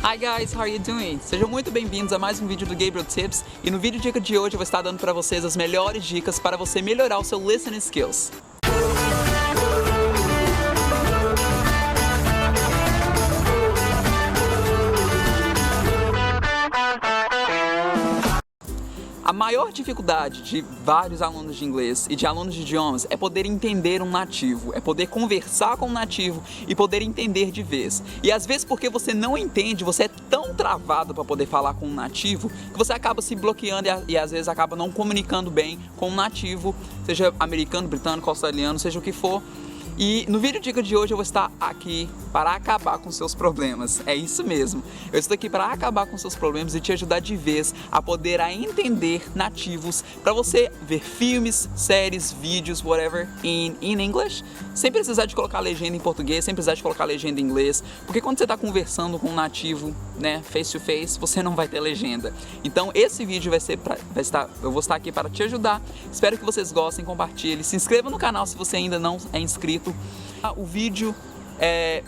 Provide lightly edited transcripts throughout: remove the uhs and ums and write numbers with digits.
Hi guys, how are you doing? Sejam muito bem-vindos a mais um vídeo do Gabriel Tips, e no vídeo dica de hoje eu vou estar dando para vocês as melhores dicas para você melhorar o seu listening skills. A maior dificuldade de vários alunos de inglês e de alunos de idiomas é poder entender um nativo, é poder conversar com um nativo e poder entender de vez. E às vezes porque você não entende, você é tão travado para poder falar com um nativo que você acaba se bloqueando e às vezes acaba não comunicando bem com um nativo, seja americano, britânico, australiano, seja o que for. E no vídeo dica de hoje eu vou estar aqui para acabar com seus problemas. É isso mesmo. Eu estou aqui para acabar com seus problemas e te ajudar de vez a poder entender nativos, para você ver filmes, séries, vídeos, whatever, in English, sem precisar de colocar legenda em português, sem precisar de colocar legenda em inglês, porque quando você está conversando com um nativo, né, face to face, você não vai ter legenda. Então esse vídeo eu vou estar aqui para te ajudar. Espero que vocês gostem, compartilhem, se inscreva no canal se você ainda não é inscrito. O vídeo é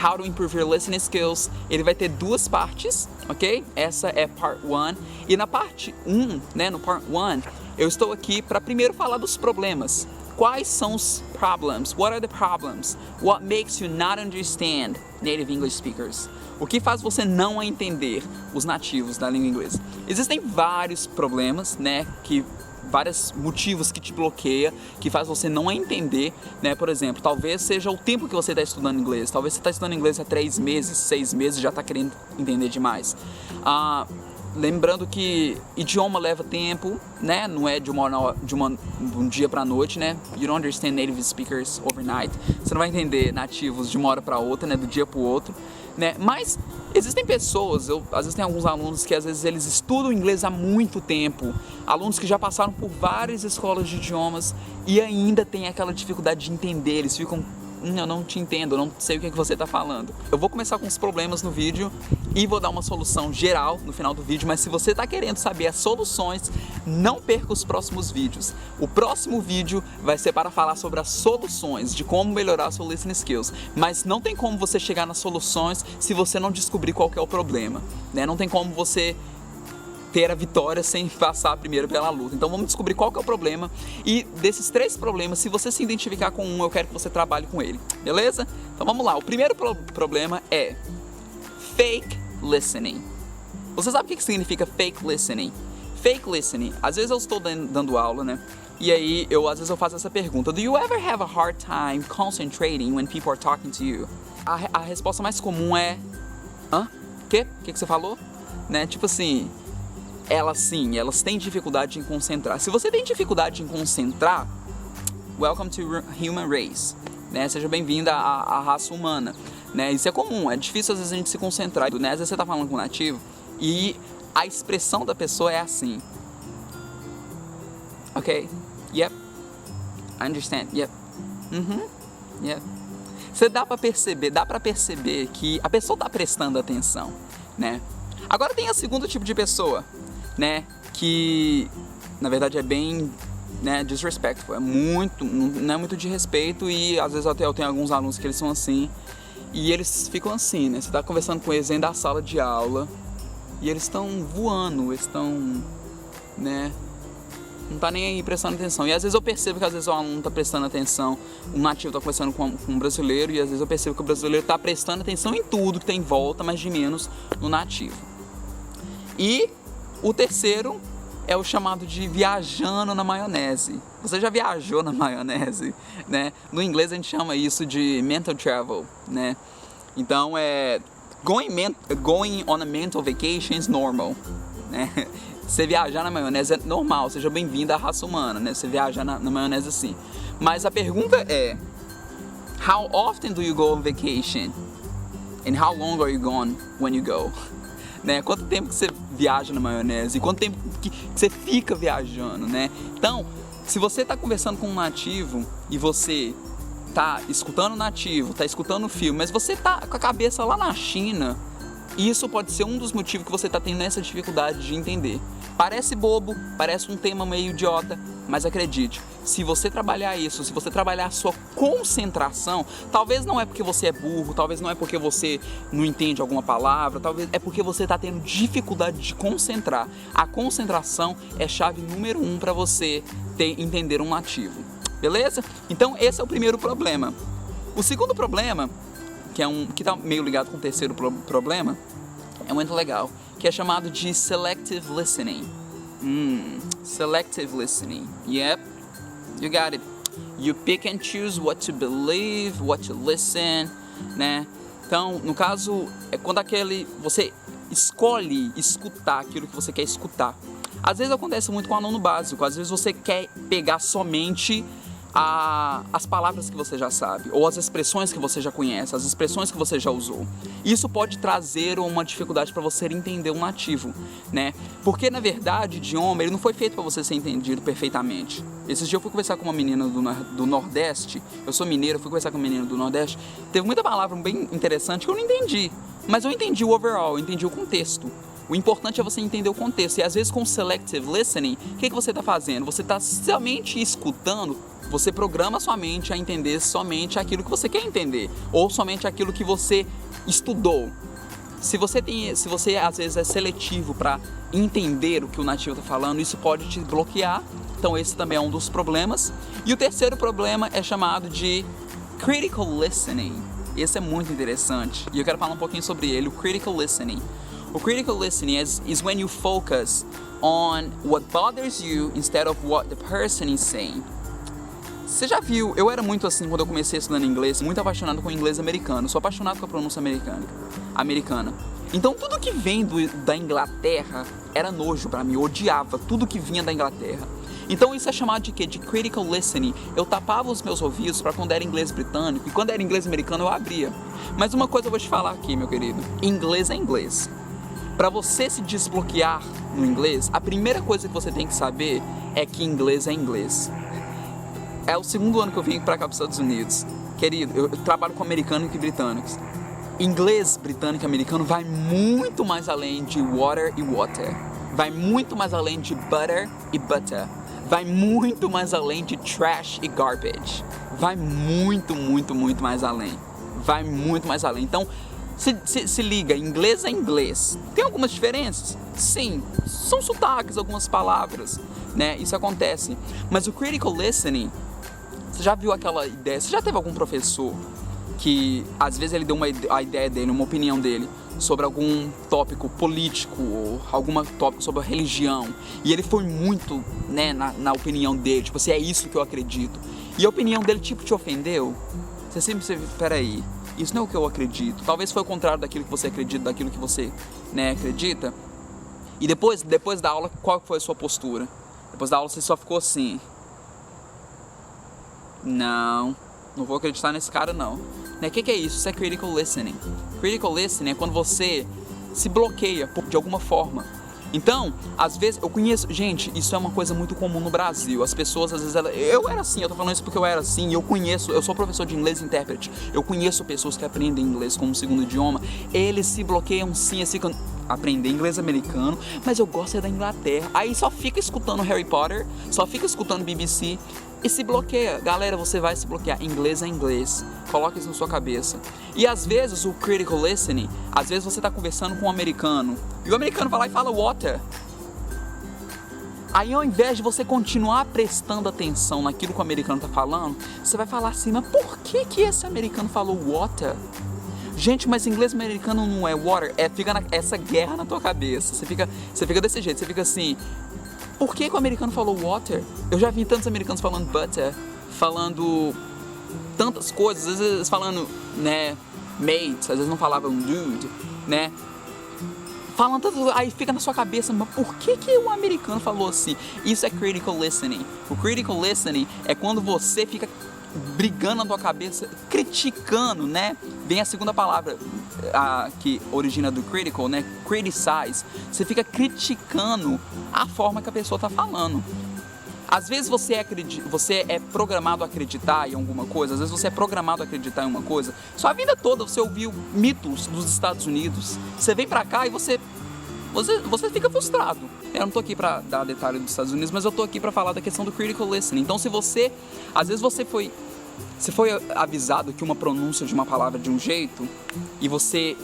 How to Improve Your Listening Skills. Ele vai ter duas partes, ok? Essa é Part 1. E na parte 1, né, no Part 1, eu estou aqui para primeiro falar dos problemas. Quais são os problems? What are the problems? What makes you not understand native English speakers? O que faz você não entender os nativos da língua inglesa? Existem vários problemas, né, vários motivos que te bloqueia, que faz você não entender, né? Por exemplo, talvez seja o tempo que você está estudando inglês. Talvez você está estudando inglês há 3 meses, 6 meses e já está querendo entender demais. Lembrando que idioma leva tempo, né? Não é de um dia para a noite, né? You don't understand native speakers overnight. Você não vai entender nativos de uma hora para outra, né? Do dia para o outro, né? Mas existem pessoas, às vezes tem alguns alunos que às vezes eles estudam inglês há muito tempo, alunos que já passaram por várias escolas de idiomas e ainda tem aquela dificuldade de entender, eles ficam, eu não te entendo, eu não sei o que você está falando. Eu vou começar com os problemas no vídeo e vou dar uma solução geral no final do vídeo, mas se você está querendo saber as soluções, não perca os próximos vídeos. O próximo vídeo vai ser para falar sobre as soluções, de como melhorar seu listening skills, mas não tem como você chegar nas soluções se você não descobrir qual que é o problema, né? Não tem como você ter a vitória sem passar primeiro pela luta. Então vamos descobrir qual que é o problema, e desses 3 problemas, se você se identificar com um, eu quero que você trabalhe com ele, beleza? Então vamos lá, o primeiro problema é fake listening. Você sabe o que significa fake listening? Fake listening, às vezes eu estou dando aula, né? E aí às vezes eu faço essa pergunta: Do you ever have a hard time concentrating when people are talking to you? A resposta mais comum é: hã? O que você falou? Né? Tipo assim, elas têm dificuldade em concentrar. Se você tem dificuldade em concentrar, welcome to human race, né? Seja bem-vinda à raça humana, né? Isso é comum, é difícil às vezes a gente se concentrar, né? Às vezes você tá falando com um nativo e a expressão da pessoa é assim: ok, yep, I understand, yep, yep. Você dá pra perceber que a pessoa tá prestando atenção, né? Agora tem o segundo tipo de pessoa, né, que na verdade é bem, né, disrespectful, não é muito de respeito, e às vezes eu tenho alguns alunos que eles são assim, e eles ficam assim, né, você tá conversando com eles dentro da sala de aula, e eles estão voando, eles estão, né, não tá nem aí prestando atenção, e às vezes eu percebo que às vezes o aluno tá prestando atenção, um nativo tá conversando com um brasileiro, e às vezes eu percebo que o brasileiro tá prestando atenção em tudo que tem em volta, mas de menos no nativo. E o terceiro é o chamado de viajando na maionese. Você já viajou na maionese, né? No inglês a gente chama isso de mental travel, né? Então going on a mental vacation is normal, né? Você viajar na maionese é normal, seja bem-vindo à raça humana, né? Você viajar na maionese assim. Mas a pergunta é: How often do you go on vacation? And how long are you gone when you go? Né? Quanto tempo que você viaja na maionese? E quanto tempo que você fica viajando, né? Então, se você está conversando com um nativo e você está escutando o nativo, está escutando o filme, mas você está com a cabeça lá na China, isso pode ser um dos motivos que você está tendo essa dificuldade de entender. Parece bobo, parece um tema meio idiota, Mas acredite, se você trabalhar isso, se você trabalhar a sua concentração, talvez não é porque você é burro, talvez não é porque você não entende alguma palavra, talvez é porque você está tendo dificuldade de concentrar. A concentração é chave número 1 para você entender um nativo. Beleza? Então esse é o primeiro problema. O segundo problema, que está meio ligado com o terceiro problema, é muito legal, que é chamado de selective listening. Selective listening. Yep, you got it. You pick and choose what to believe, what to listen, né? Então, no caso, é quando você escolhe escutar aquilo que você quer escutar. Às vezes acontece muito com o aluno básico, às vezes você quer pegar somente as palavras que você já sabe, ou as expressões que você já conhece, as expressões que você já usou. Isso pode trazer uma dificuldade para você entender um nativo, né? Porque, na verdade, o idioma ele não foi feito para você ser entendido perfeitamente. Esses dias eu fui conversar com uma menina do Nordeste, eu sou mineiro, eu fui conversar com uma menina do Nordeste, teve muita palavra bem interessante que eu não entendi, mas eu entendi o overall, eu entendi o contexto. O importante é você entender o contexto. E às vezes com selective listening, o que você está fazendo? Você está somente escutando, você programa sua mente a entender somente aquilo que você quer entender, ou somente aquilo que você estudou. Se você às vezes é seletivo para entender o que o nativo está falando, isso pode te bloquear. Então esse também é um dos problemas. E o terceiro problema é chamado de critical listening. Esse é muito interessante e eu quero falar um pouquinho sobre ele, o critical listening. O critical listening is when you focus on what bothers you instead of what the person is saying. Você já viu, eu era muito assim quando eu comecei estudando inglês, muito apaixonado com o inglês americano, sou apaixonado com a pronúncia americana. Então tudo que vem da Inglaterra era nojo pra mim, eu odiava tudo que vinha da Inglaterra. Então isso é chamado de quê? De critical listening. Eu tapava os meus ouvidos para quando era inglês britânico e quando era inglês americano eu abria. Mas uma coisa eu vou te falar aqui, meu querido, inglês é inglês. Para você se desbloquear no inglês, a primeira coisa que você tem que saber é que inglês é inglês. É o segundo ano que eu vim para cá para os Estados Unidos. Querido, eu trabalho com americanos e britânicos. Inglês britânico e americano vai muito mais além de water e water. Vai muito mais além de butter e butter. Vai muito mais além de trash e garbage. Vai muito, muito, muito mais além. Vai muito mais além. Então, se liga, inglês é inglês. Tem algumas diferenças? Sim, são sotaques, algumas palavras, né? Isso acontece. Mas o critical listening, você já viu aquela ideia? Você já teve algum professor que, às vezes, ele deu a ideia dele, uma opinião dele sobre algum tópico político ou algum tópico sobre a religião e ele foi muito, né, na opinião dele, tipo assim, é isso que eu acredito. E a opinião dele, tipo, te ofendeu? Você sempre, peraí, isso não é o que eu acredito. Talvez foi o contrário daquilo que você acredita, daquilo que você, né, acredita. E depois da aula, qual foi a sua postura? Depois da aula você só ficou assim: não vou acreditar nesse cara não. Né? O que é isso? Isso é critical listening. Critical listening é quando você se bloqueia de alguma forma. Então, às vezes, eu conheço... Gente, isso é uma coisa muito comum no Brasil. As pessoas, às vezes, eu era assim, eu tô falando isso porque eu era assim. Eu sou professor de inglês e intérprete. Eu conheço pessoas que aprendem inglês como segundo idioma. Eles se bloqueiam sim, assim, aprender inglês americano, mas eu gosto da Inglaterra. Aí só fica escutando Harry Potter, só fica escutando BBC e se bloqueia. Galera, você vai se bloquear. Inglês é inglês. Coloque isso na sua cabeça. E às vezes o critical listening, às vezes você está conversando com um americano e o americano vai lá e fala water. Aí ao invés de você continuar prestando atenção naquilo que o americano está falando, você vai falar assim: mas por que esse americano falou water? Gente, mas inglês americano não é water. Fica essa guerra na tua cabeça. Você fica desse jeito, você fica assim: por que o americano falou water? Eu já vi tantos americanos falando butter, falando tantas coisas, às vezes falando, né, mate, às vezes não falavam dude, né? Falando tanto, aí fica na sua cabeça, mas por que o americano falou assim? Isso é critical listening. O critical listening é quando você fica brigando na tua cabeça, criticando, né? Vem a segunda palavra que origina do critical, né? Criticize. Você fica criticando a forma que a pessoa está falando. Às vezes você é programado a acreditar em alguma coisa, às vezes você é programado a acreditar em uma coisa. Sua vida toda você ouviu mitos dos Estados Unidos. Você vem pra cá e você você fica frustrado. Eu não tô aqui pra dar detalhe dos Estados Unidos, mas eu tô aqui pra falar da questão do critical listening. Então, às vezes você foi avisado que uma pronúncia de uma palavra de um jeito e você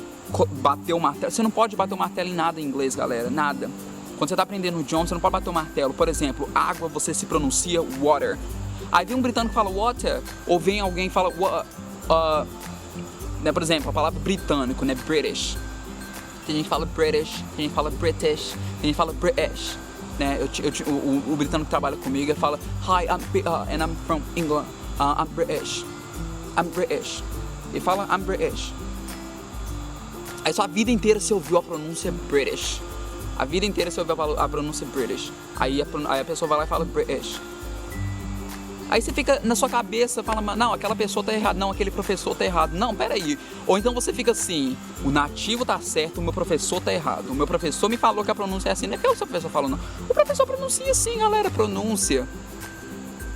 bateu o martelo. Você não pode bater o martelo em nada em inglês, galera, nada. Quando você tá aprendendo o idioma, você não pode bater o martelo. Por exemplo, água você se pronuncia water. Aí vem um britânico que fala water, ou vem alguém e fala né, por exemplo, a palavra britânico, né, British. Tem gente que fala British, tem gente que fala British, tem gente que fala British, né? O britânico que trabalha comigo ele fala Hi, and I'm from England, I'm British. Ele fala I'm British. Aí sua vida inteira você ouviu a pronúncia British. A vida inteira você ouviu a pronúncia British. Aí a pessoa vai lá e fala British. Aí você fica na sua cabeça, fala, não, aquela pessoa tá errada, não, aquele professor tá errado. Não, peraí. Ou então você fica assim, o nativo tá certo, o meu professor tá errado. O meu professor me falou que a pronúncia é assim. Não é que o seu professor falou, não. O professor pronuncia assim, galera, pronúncia.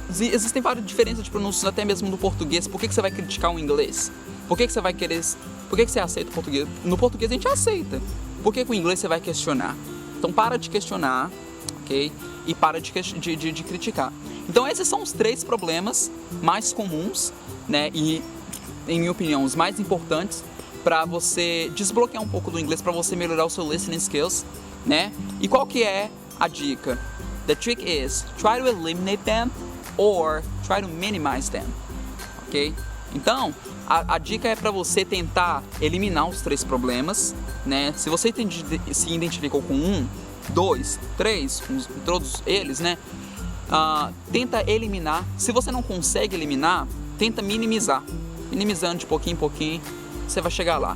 Existem várias diferenças de pronúncias, até mesmo no português. Por que você vai criticar o inglês? Por que você vai querer... Por que você aceita o português? No português a gente aceita. Por que o inglês você vai questionar? Então para de questionar, ok? E para de criticar. Então esses são os 3 problemas mais comuns, né? E, em minha opinião, os mais importantes para você desbloquear um pouco do inglês, para você melhorar o seu listening skills, né? E qual que é a dica? The trick is, try to eliminate them or try to minimize them, ok? Então, a dica é para você tentar eliminar os 3 problemas, né? Se você se identificou com 1, 2, 3, com todos eles, né? Tenta eliminar. Se você não consegue eliminar, tenta minimizar. Minimizando de pouquinho em pouquinho, você vai chegar lá.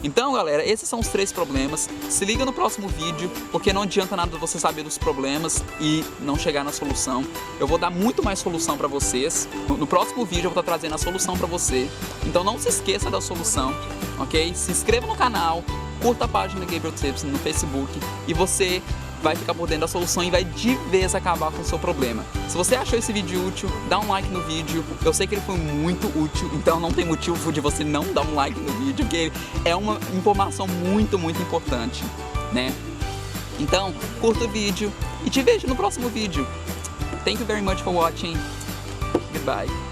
Então, galera, esses são os 3 problemas. Se liga no próximo vídeo, porque não adianta nada você saber dos problemas e não chegar na solução. Eu vou dar muito mais solução para vocês. No próximo vídeo eu vou estar trazendo a solução para você. Então não se esqueça da solução, ok? Se inscreva no canal, curta a página Gabriel Tips no Facebook e você vai ficar por dentro da solução e vai de vez acabar com o seu problema. Se você achou esse vídeo útil, dá um like no vídeo. Eu sei que ele foi muito útil, então não tem motivo de você não dar um like no vídeo, porque é uma informação muito, muito importante, né? Então, curta o vídeo e te vejo no próximo vídeo. Thank you very much for watching. Goodbye.